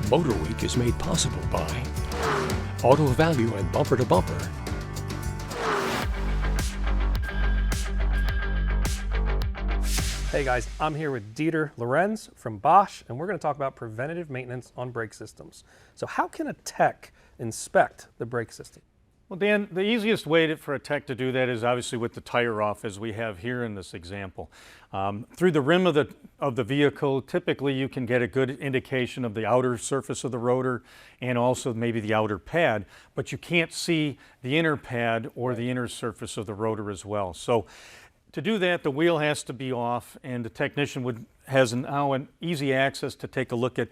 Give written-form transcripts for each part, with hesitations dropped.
MotorWeek is made possible by Auto Value and Bumper to Bumper. Hey guys, I'm here with Dieter Lorenz from Bosch, and we're going to talk about preventative maintenance on brake systems. So how can a tech inspect the brake system? Well, Dan, the easiest way for a tech to do that is obviously with the tire off, as we have here in this example. Through the rim of the vehicle, typically you can get a good indication of the outer surface of the rotor and also maybe the outer pad, but you can't see the inner pad or the inner surface of the rotor as well. So to do that, the wheel has to be off, and the technician has now an easy access to take a look at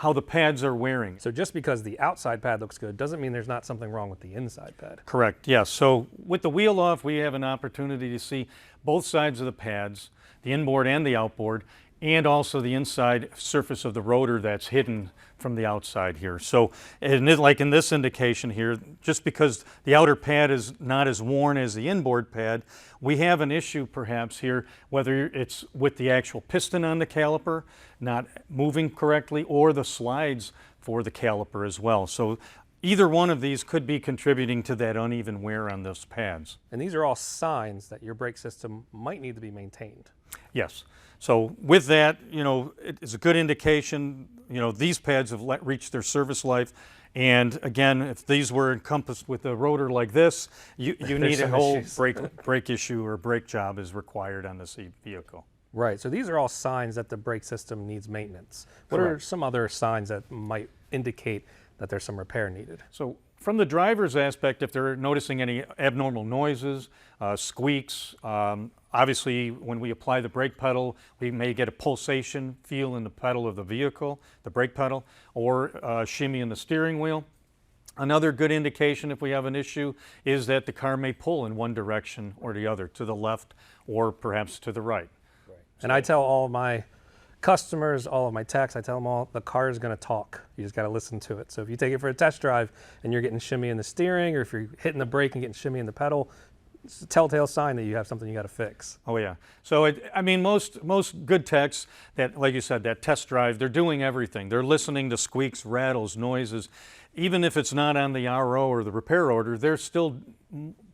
how the pads are wearing. So just because the outside pad looks good doesn't mean there's not something wrong with the inside pad. Correct, yes. So with the wheel off, we have an opportunity to see both sides of the pads, the inboard and the outboard, and also the inside surface of the rotor that's hidden from the outside here. So like in this indication here, just because the outer pad is not as worn as the inboard pad, we have an issue perhaps here, whether it's with the actual piston on the caliper not moving correctly or the slides for the caliper as well. So either one of these could be contributing to that uneven wear on those pads. And these are all signs that your brake system might need to be maintained. Yes. So with that, it's a good indication, these pads have reached their service life. And again, if these were encompassed with a rotor like this, you need a whole brake issue or brake job is required on this vehicle. Right, so these are all signs that the brake system needs maintenance. What are some other signs that might indicate that there's some repair needed? So from the driver's aspect, if they're noticing any abnormal noises, squeaks, obviously when we apply the brake pedal, we may get a pulsation feel in the pedal of the vehicle, the brake pedal, or shimmy in the steering wheel. Another good indication if we have an issue is that the car may pull in one direction or the other, to the left or perhaps to the right. And I tell all of my customers, all of my techs, I tell them all, the car is going to talk. You just got to listen to it. So if you take it for a test drive and you're getting shimmy in the steering, or if you're hitting the brake and getting shimmy in the pedal, it's a telltale sign that you have something you got to fix. Oh yeah. So most good techs that, like you said, that test drive, they're doing everything. They're listening to squeaks, rattles, noises. Even if it's not on the RO or the repair order, they're still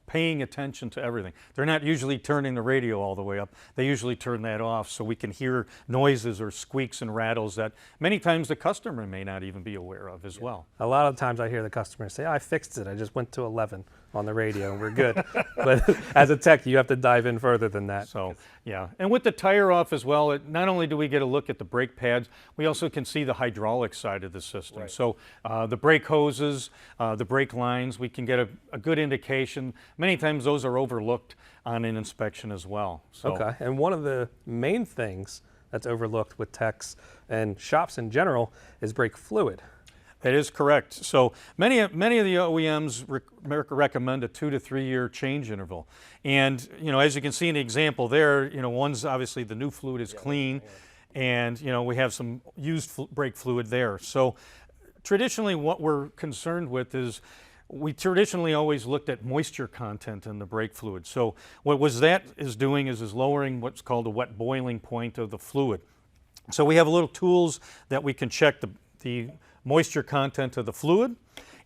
paying attention to everything. They're not usually turning the radio all the way up. They usually turn that off so we can hear noises or squeaks and rattles that many times the customer may not even be aware of as well. A lot of times I hear the customers say, I fixed it. I just went to 11 on the radio and we're good. But as a tech, you have to dive in further than that. So, yeah. And with the tire off as well, not only do we get a look at the brake pads, we also can see the hydraulic side of the system. Right. So the brake hoses, the brake lines, we can get a good indication. Many times those are overlooked on an inspection as well. So. Okay, and one of the main things that's overlooked with techs and shops in general is brake fluid. That is correct. So many of the OEMs recommend a 2 to 3 year change interval. And as you can see in the example there, one's obviously the new fluid is clean, and we have some used brake fluid there. So traditionally what we're concerned with is we traditionally always looked at moisture content in the brake fluid. So what that is doing is lowering what's called a wet boiling point of the fluid. So we have little tools that we can check the moisture content of the fluid,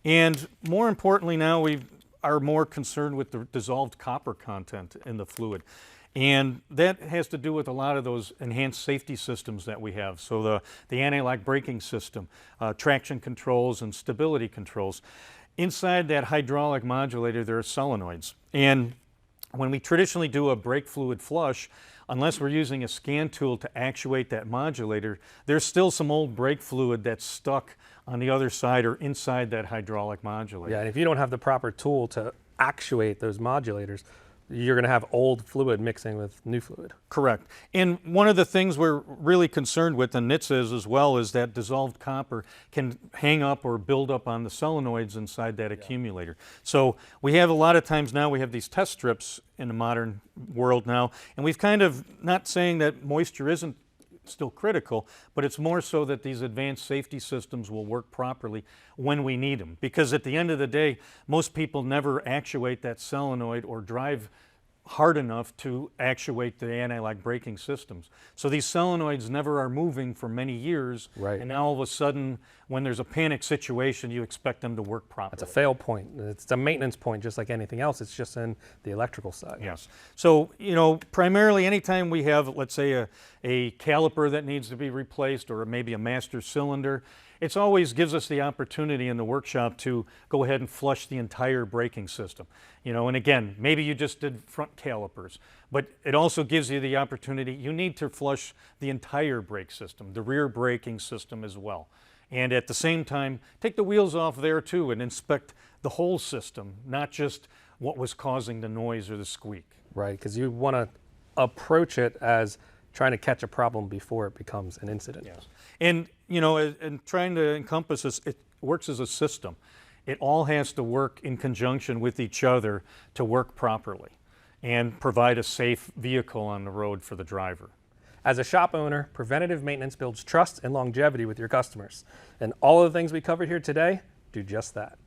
and more importantly now we are more concerned with the dissolved copper content in the fluid. And that has to do with a lot of those enhanced safety systems that we have. So the anti-lock braking system, traction controls and stability controls. Inside that hydraulic modulator there are solenoids, and when we traditionally do a brake fluid flush, unless we're using a scan tool to actuate that modulator, there's still some old brake fluid that's stuck on the other side or inside that hydraulic modulator. Yeah, and if you don't have the proper tool to actuate those modulators, you're going to have old fluid mixing with new fluid. Correct. And one of the things we're really concerned with, and NHTSA as well, is that dissolved copper can hang up or build up on the solenoids inside that accumulator. So we have a lot of times now we have these test strips in the modern world now, and we've kind of, not saying that moisture isn't still critical, but it's more so that these advanced safety systems will work properly when we need them. Because at the end of the day, most people never actuate that solenoid or drive hard enough to actuate the anti-lock braking systems. So these solenoids never are moving for many years, Right. and now all of a sudden, when there's a panic situation, you expect them to work properly. It's a fail point. It's a maintenance point, just like anything else. It's just in the electrical side. Yes. So, you know, primarily anytime we have, let's say, a caliper that needs to be replaced or maybe a master cylinder, it always gives us the opportunity in the workshop to go ahead and flush the entire braking system. You know, and again, maybe you just did front calipers, but it also gives you the opportunity, you need to flush the entire brake system, the rear braking system as well. And at the same time, take the wheels off there too and inspect the whole system, not just what was causing the noise or the squeak. Right, because you want to approach it as trying to catch a problem before it becomes an incident. Yes. And, you know, and trying to encompass this, it works as a system. It all has to work in conjunction with each other to work properly and provide a safe vehicle on the road for the driver. As a shop owner, preventative maintenance builds trust and longevity with your customers. And all of the things we covered here today do just that.